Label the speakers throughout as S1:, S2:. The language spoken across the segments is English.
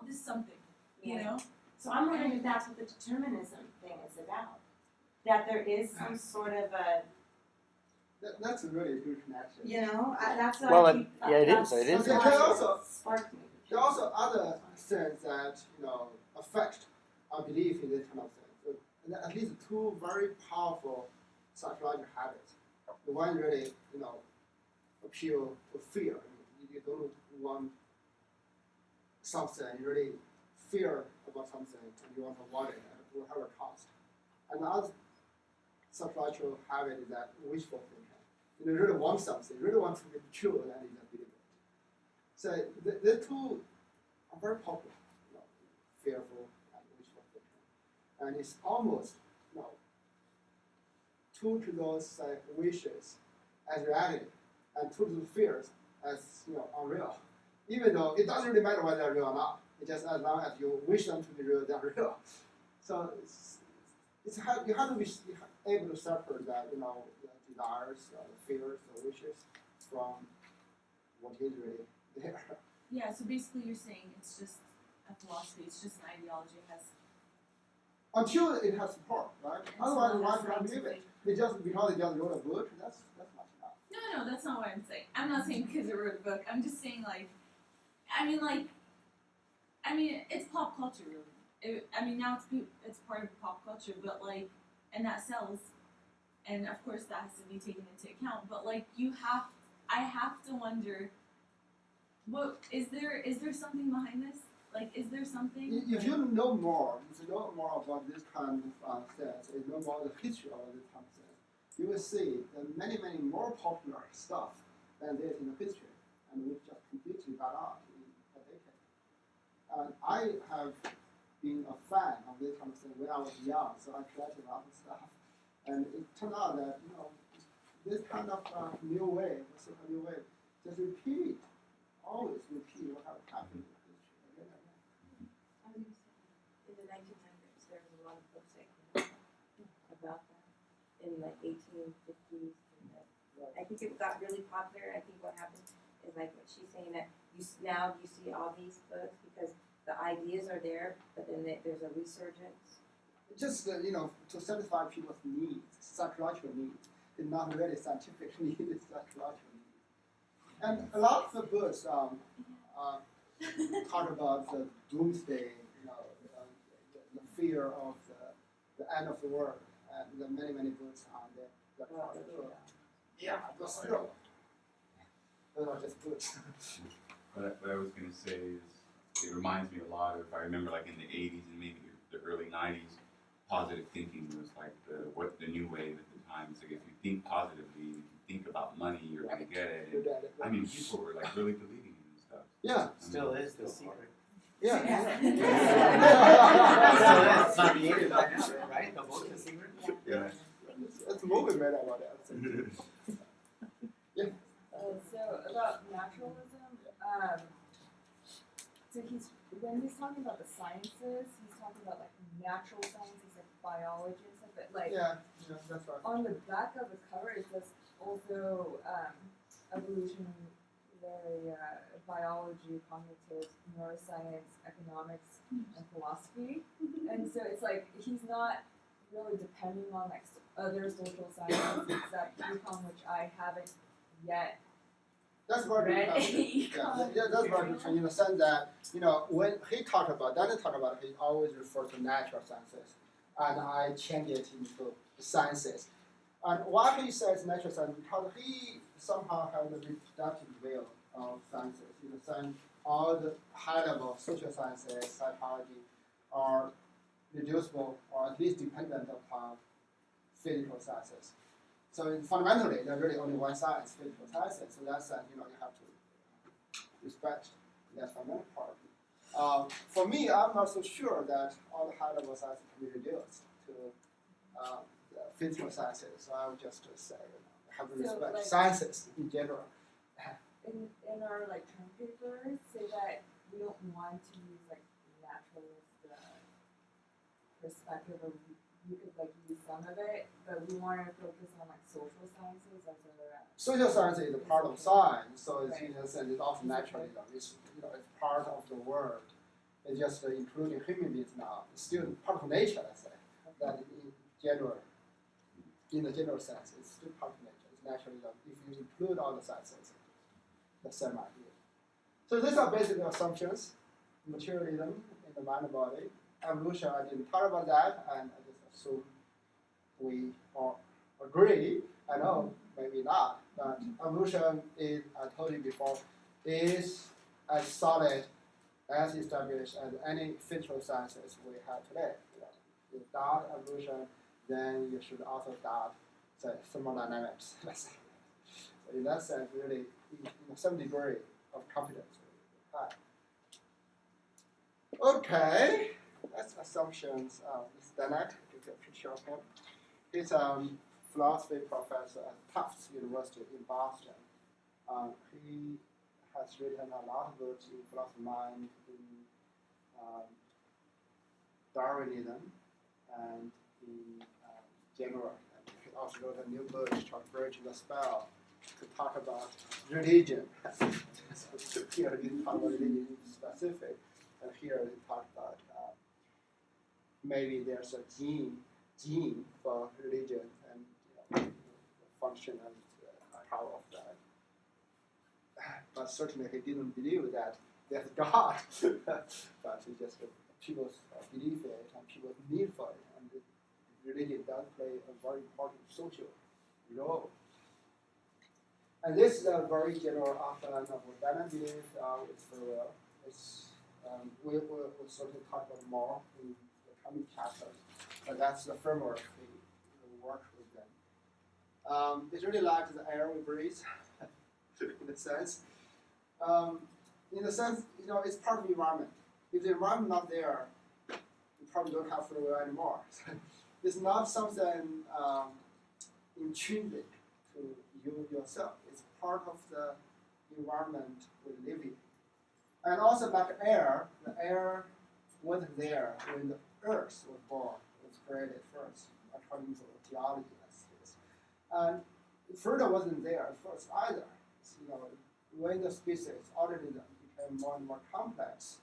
S1: this is something, you
S2: Yeah.
S1: know?
S2: So I'm wondering if that's what the determinism thing is about. That there is some sort of a,
S3: That's a really good connection.
S2: you know, that's what
S4: Well,
S2: I keep,
S4: yeah, it is.
S2: that's
S4: It is.
S3: There
S2: what
S3: are also
S2: sparked me.
S3: there are also other things that affect our belief in this kind of thing. So, and at least two very powerful psychological habits. The one really appeal to fear. You don't want something. You really fear about something, and you want to avoid it at whatever cost. Another psychological habit is that wishful thinking. You really want something, you really want to be true, and you just believe it. So the two are very popular, fearful and wishful thinking. And it's almost, true to those wishes as reality, and true to the fears as unreal. Even though it doesn't really matter whether they're real or not. It's just as long as you wish them to be real, they're real. So you have to be able to separate that, the desires, the fears, the wishes from what is really there.
S1: Yeah, so basically you're saying it's just a philosophy, it's just an ideology, it has...
S3: Until it has support, right? Otherwise, why should I believe it? Because they just wrote a book, that's not enough.
S1: No, that's not what I'm saying. I'm not saying because it wrote a book. I'm just saying, it's pop culture, really. Now it's part of pop culture, but and that sells, and of course that has to be taken into account. But I have to wonder, what is there something behind this? Is there something?
S3: If you know more, about this kind of things, you know more the history of this kind of things, you will see that many more popular stuff than this in the history, and which just completely got out in a decade. And I have been a fan of this kind of thing when I was young, so I collected a lot of stuff. And it turned out that this kind of new wave, just always repeat what happened in history again and again.
S2: In the 1900s, there was a lot of books that came out about that in the 1850s. I think it got really popular. I think what happened is what she's saying, that you see all these books because the ideas are there, but then there's a resurgence.
S3: Just to satisfy people's needs, psychological needs. It's not really scientific needs, it's psychological needs. And a lot of the books talk about the doomsday, the fear of the end of the world, and the many books on that part of it. Yeah, but still, those are just books.
S5: What I was going to say is, it reminds me a lot of, I remember in the 80s and maybe the early 90s, positive thinking was the new wave at the time. It's if you think positively, if you think about money, you're going to get it. And, people were really believing in this stuff.
S3: Yeah.
S4: Still is the secret.
S3: Yeah.
S4: It's not needed by now, right? The book is secret.
S5: Yeah.
S3: It's a movie made about that. Yeah.
S6: So about naturalism, so when he's talking about the sciences, he's talking about natural sciences like biology and stuff, but
S3: yeah, that's right.
S6: on the back of the cover it says also evolutionary, biology, cognitive, neuroscience, economics, and philosophy. And so it's he's not really depending on other social sciences except econ, which I haven't yet
S3: That's very
S6: read.
S3: Yeah, that's very good in the sense that, when he talked about, he always referred to natural sciences. And I changed it into sciences. And why he says natural science? Because he somehow has a reductive view of sciences. Saying all the high-level social sciences, psychology, are reducible or at least dependent upon physical sciences. So fundamentally, there's really only one science, physical sciences. So that's you have to respect that fundamental part. For me, I'm not so sure that all the high-level sciences can be reduced to the physical sciences. So I would just say, have to respect sciences in general.
S6: In our term papers say that we don't want to use naturalist perspective, or we could use some of it, but we want to focus on social sciences as a
S3: social science is a part of science, so it's
S6: right.
S3: in a sense it's also naturalism. It's it's part of the world, It's just including human beings now. It's still part of nature, let's say. That in general, in the general sense, it's still part of nature. It's naturally done. If you include all the senses, the same idea. So these are basic assumptions. Materialism in the mind and body. Evolution, I didn't talk about that, and I just assume we all agree. I know, maybe not, but evolution is, I told you before, is as solid, as established as any physical sciences we have today. You doubt evolution, then you should also doubt the thermodynamics. So in that sense, really, in some degree of confidence. High. Okay, that's assumptions. This Dennett, give you a picture of him. He's a philosophy professor at Tufts University in Boston. He has written a lot of books in philosophy of mind, in Darwinism, and in general. And he also wrote a new book called Breaking the Spell to talk about religion. So here he didn't talk about religion specific, and here he talked about maybe there's a gene for religion and the function and power of that. But certainly he didn't believe that there's God, but he just people believe it and people need for it, and religion does play a very important social role. And this is a very general outline of what Dennett believes is free will. It's, we'll certainly talk about more in the coming chapters, but that's the framework we work with them. It's really like the air we breathe, in a sense. In a sense, it's part of the environment. If the environment not there, you probably don't have free will anymore. It's not something intrinsic to you yourself. It's part of the environment we live in. And also like air, the air wasn't there when the earth was born, was created first, according to theology. And further wasn't there at first either. When the species, organism, became more and more complex,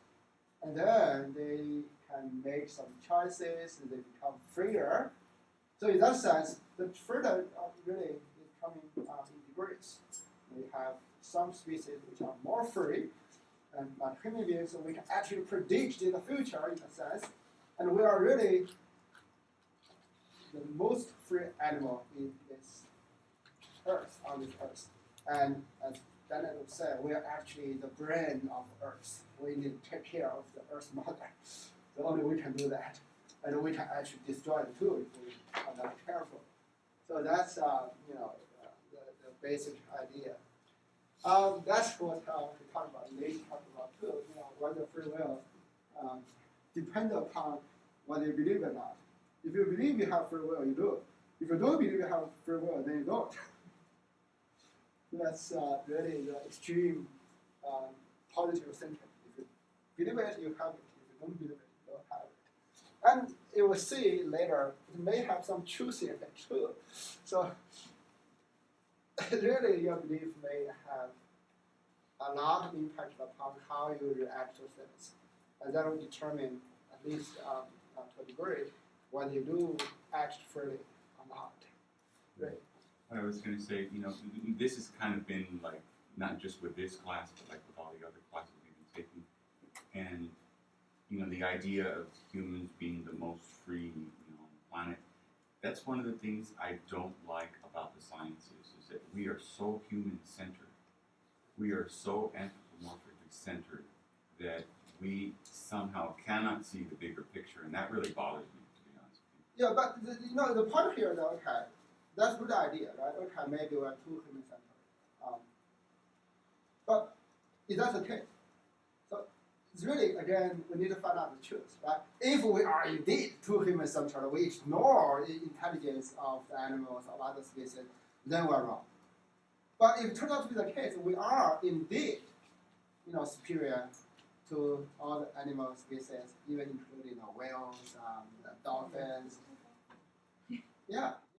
S3: and then they can make some choices, and they become freer. So in that sense, the further really is coming in degrees. We have some species which are more free, and like human beings, so we can actually predict in the future, in a sense, and we are really the most free animal in this earth, on this earth. And as Dennett would say, we are actually the brain of Earth. We need to take care of the Earth mother. So only we can do that. And we can actually destroy it too if we are not careful. So that's the basic idea. That's what we talk about. They talk about too. Whether free will depends upon whether you believe it or not. If you believe you have free will, you do it. If you don't believe you have free will, then you don't. That's really the extreme positive thinking. If you believe it, you have it. If you don't believe it, you don't have it. And you will see later, it may have some truth in it too. So really, your belief may have a lot of impact upon how you react to things. And that will determine, at least to a degree, whether you do act freely or not. Right.
S5: I was going to say, this has kind of been like, not just with this class, but like with all the other classes we've been taking. And, the idea of humans being the most free, on the planet, that's one of the things I don't like about the sciences, is that we are so human-centered. We are so anthropomorphically centered that we somehow cannot see the bigger picture, and that really bothers me, to be honest with you.
S3: Yeah, but the point here, though, okay, that's a good idea, right? Okay, maybe we're too human-centered. But is that the case? So it's really, again, we need to find out the truth, right? If we are indeed too human-centered, we ignore the intelligence of the animals, of other species, then we're wrong. But if it turns out to be the case, we are indeed, superior to all the animal species, even including whales, dolphins. Yeah.